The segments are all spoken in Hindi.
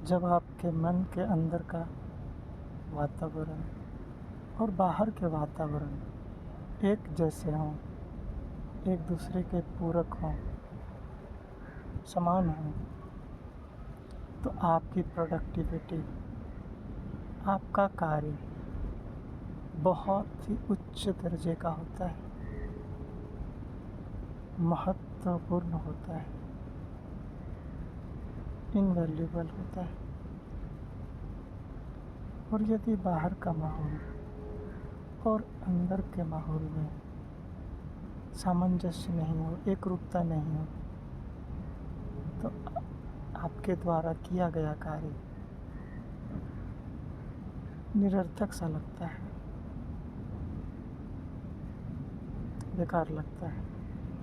जब आपके मन के अंदर का वातावरण और बाहर के वातावरण एक जैसे हों, एक दूसरे के पूरक हों, समान हों, तो आपकी प्रोडक्टिविटी, आपका कार्य बहुत ही उच्च दर्जे का होता है, महत्वपूर्ण होता है, इनवैल्यूएबल होता है। और यदि बाहर का माहौल और अंदर के माहौल में सामंजस्य नहीं हो, एकरूपता नहीं हो, तो आपके द्वारा किया गया कार्य निरर्थक सा लगता है, बेकार लगता है,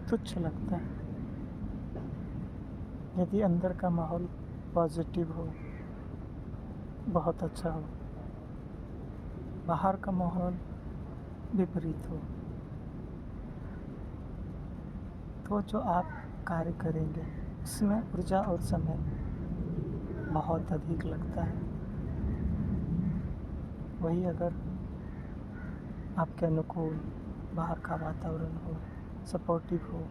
तुच्छ लगता है। यदि अंदर का माहौल पॉजिटिव हो, बहुत अच्छा हो, बाहर का माहौल विपरीत हो, तो जो आप कार्य करेंगे उसमें ऊर्जा और समय बहुत अधिक लगता है। वही अगर आपके अनुकूल बाहर का वातावरण हो, सपोर्टिव हो,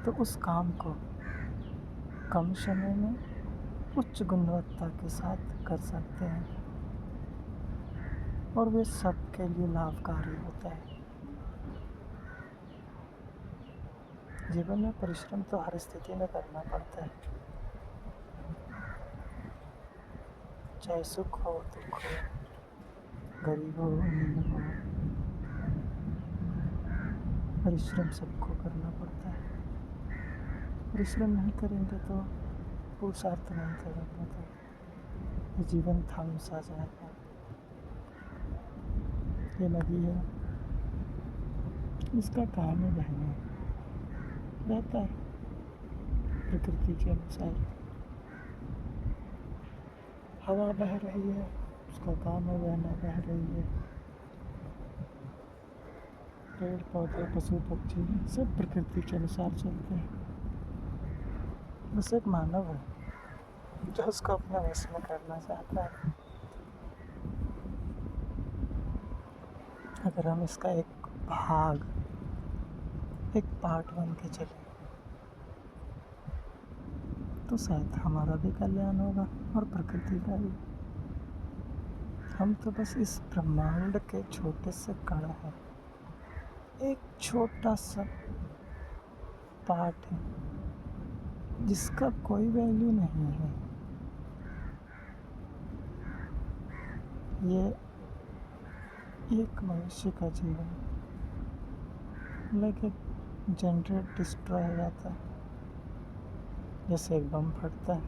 तो उस काम को कम समय में उच्च गुणवत्ता के साथ कर सकते हैं और वे सबके लिए लाभकारी होता है। जीवन में परिश्रम तो हर स्थिति में करना पड़ता है, चाहे सुख हो, दुख हो, गरीब हो, अमीर हो, परिश्रम सबको करना पड़ता है। परिश्रम नहीं करेंगे तो पुरुषार्थ नहीं करेंगे तो ये जीवन थम सा जाएगा। ये नदी है, इसका काम है बहना, बहता है प्रकृति के अनुसार। हवा बह रही है, उसका काम है बहना, बह रही है। पेड़ पौधे, पशु पक्षी सब प्रकृति के अनुसार चलते हैं। बस एक मानव है जो उसको अपने वश में करना चाहता है। अगर हम इसका एक भाग, एक पार्ट बन के चले तो शायद हमारा भी कल्याण होगा और प्रकृति का भी। हम तो बस इस ब्रह्मांड के छोटे से कण हैं, एक छोटा सा पार्ट है जिसका कोई वैल्यू नहीं है। ये एक मनुष्य का जीवन लाइक एक जनरेट डिस्ट्रॉय हो जाता है, जैसे एक बम फटता है,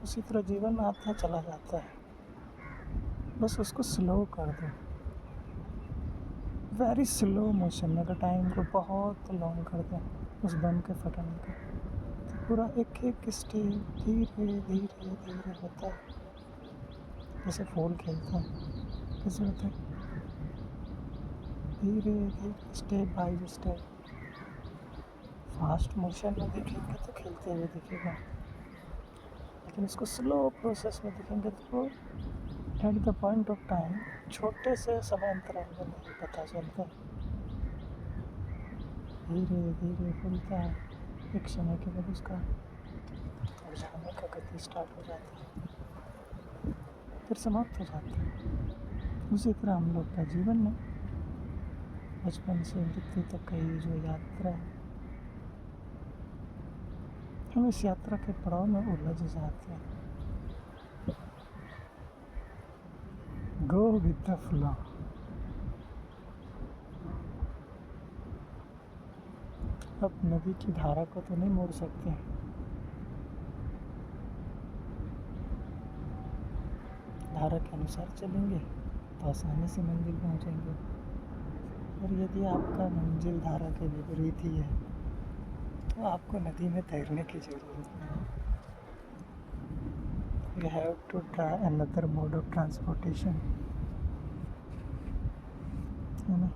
उसी तरह जीवन आता चला जाता है। बस उसको स्लो कर दो, वेरी स्लो मोशन में, अगर टाइम को बहुत लॉन्ग कर दें उस बम के फटने का, तो पूरा एक एक स्टेज धीरे धीरे धीरे होता है। जैसे फूल खेलता है, कैसे होता है, धीरे धीरे, step by step. Fast motion में देखेंगे तो खेलते हुए दिखेगा, लेकिन इसको स्लो प्रोसेस में देखेंगे तो at the point of time छोटे से समय अंतराल में नहीं पता चलता, धीरे धीरे खुलता है। एक समय के बाद उसका उड़ जाने का गति स्टार्ट हो जाती है, फिर समाप्त हो जाता है। उसी तरह हम लोग का जीवन में बचपन से मृत्यु तक का ये जो यात्रा है, हम इस यात्रा के पड़ाव में उलझ जाते हैं। Go with the flow. अब नदी की धारा को तो नहीं मोड़ सकते, धारा के अनुसार चलेंगे तो आसानी से मंजिल पहुंचेंगे। और यदि आपका मंजिल धारा के विपरीत ही है तो आपको नदी में तैरने की ज़रूरत नहीं। You have to try another mode of transportation, है ना।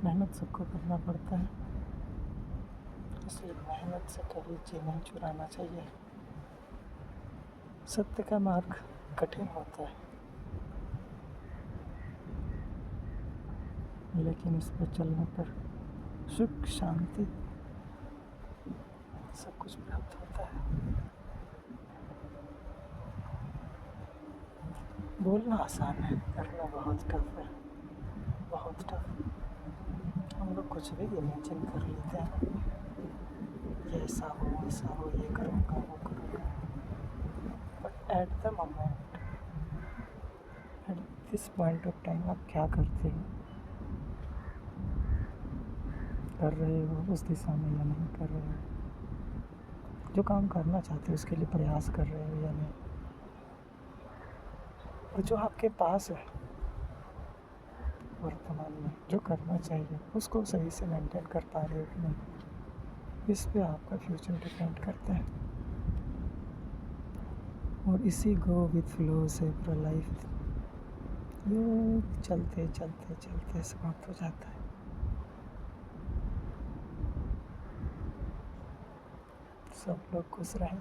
मेहनत सबको करना पड़ता है, इसलिए मेहनत से कभी जी नहीं चुराना चाहिए। सत्य का मार्ग कठिन होता है, लेकिन इस पर चलने पर सुख शांति सब कुछ प्राप्त होता है। बोलना आसान है, करना बहुत टफ है, बहुत टफ। हम लोग कुछ भी इमेजिन कर लेते हैं, ये ऐसा हो वैसा हो, ये करूँगा वो करूँगा, but at the moment, at this point of time आप क्या करते हो, कर रहे हो उस दिशा में या नहीं कर रहे हो, जो काम करना चाहते हो उसके लिए प्रयास कर रहे हो या नहीं, और जो आपके पास है वर्तमान में जो करना चाहिए उसको सही से मेंटेन कर पा रहे हो कि नहीं, इस पे आपका फ्यूचर डिपेंड करता है। और इसी गो विथ फ्लो से पूरा लाइफ चलते चलते चलते समाप्त हो जाता है। सब लोग खुश रहें।